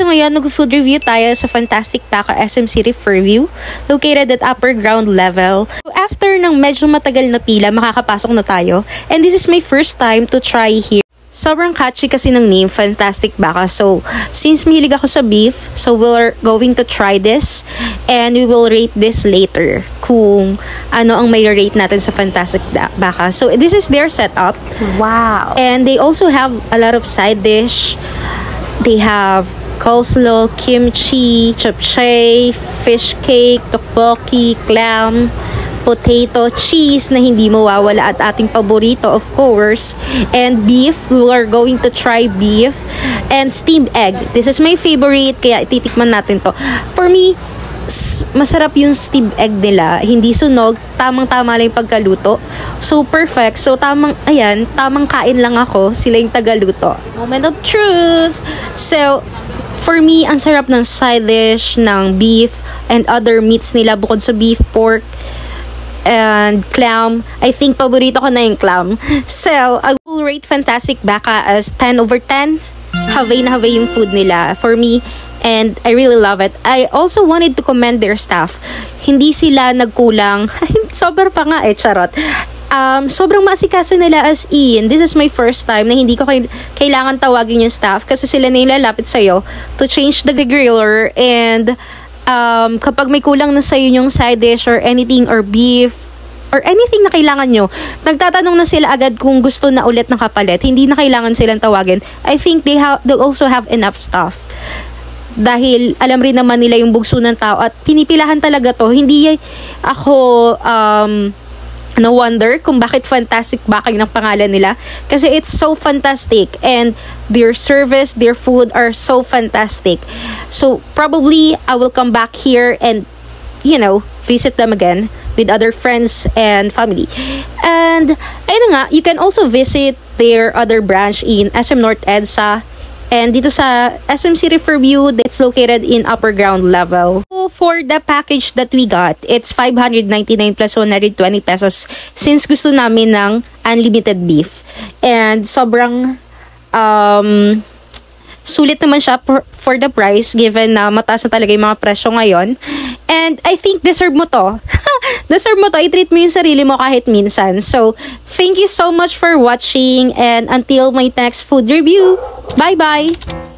So ngayon, mag-food review tayo sa fantastic BAKA SM City FAIRVIEW, located at upper ground level. So after ng medyo matagal na pila, makakapasok na tayo. And this is my first time to try here. Sobrang catchy kasi ng name, Fantastic BAKA. So, since mahilig ako sa beef, so we're going to try this and we will rate this later kung ano ang may rate natin sa Fantastic BAKA. So, this is their setup. Wow! And they also have a lot of side dish. They have coleslaw, kimchi, japchae, fish cake, tteokbokki, clam, potato, cheese na hindi mawawala at ating paborito, of course, and beef. We are going to try beef and steamed egg. This is my favorite, kaya titikman natin to. For me, masarap yung steamed egg nila. Hindi sunog, tamang-tama lang yung pagkaluto. So, perfect. So, tamang kain lang ako. Sila yung tagaluto. Moment of truth! So, for me, ang sarap ng side dish, ng beef, and other meats nila bukod sa beef, pork, and clam. I think paborito ko na yung clam. So, I will rate Fantastic BAKA as 10 over 10. Havay na havay yung food nila for me. And I really love it. I also wanted to commend their staff. Hindi sila nagkulang. Sobrang pa nga charot. Sobrang maasikaso nila as in. This is my first time na hindi ko kailangan tawagin yung staff kasi sila na yung lalapit sa'yo to change the griller. And kapag may kulang na sa'yo yung side dish or anything or beef or anything na kailangan nyo, nagtatanong na sila agad kung gusto na ulit ng kapalit. Hindi na kailangan silang tawagin. I think they also have enough stuff. Dahil alam rin naman nila yung bugso ng tao at pinipilahan talaga to. Hindi ako no wonder kung bakit Fantastic BAKA yung pangalan nila. Kasi it's so fantastic. And their service, their food are so fantastic. So, probably, I will come back here and, visit them again with other friends and family. And, ayun nga, you can also visit their other branch in SM North EDSA. And dito sa SM City FAIRVIEW, it's located in upper ground level. So for the package that we got, it's 599 plus 120 pesos since gusto namin ng unlimited beef. And sobrang sulit naman siya for the price given na mataas na talaga yung mga presyo ngayon. And I think deserve mo to. Deserve mo to. I-treat mo yung sarili mo kahit minsan. So, thank you so much for watching and until my next food review. Bye-bye!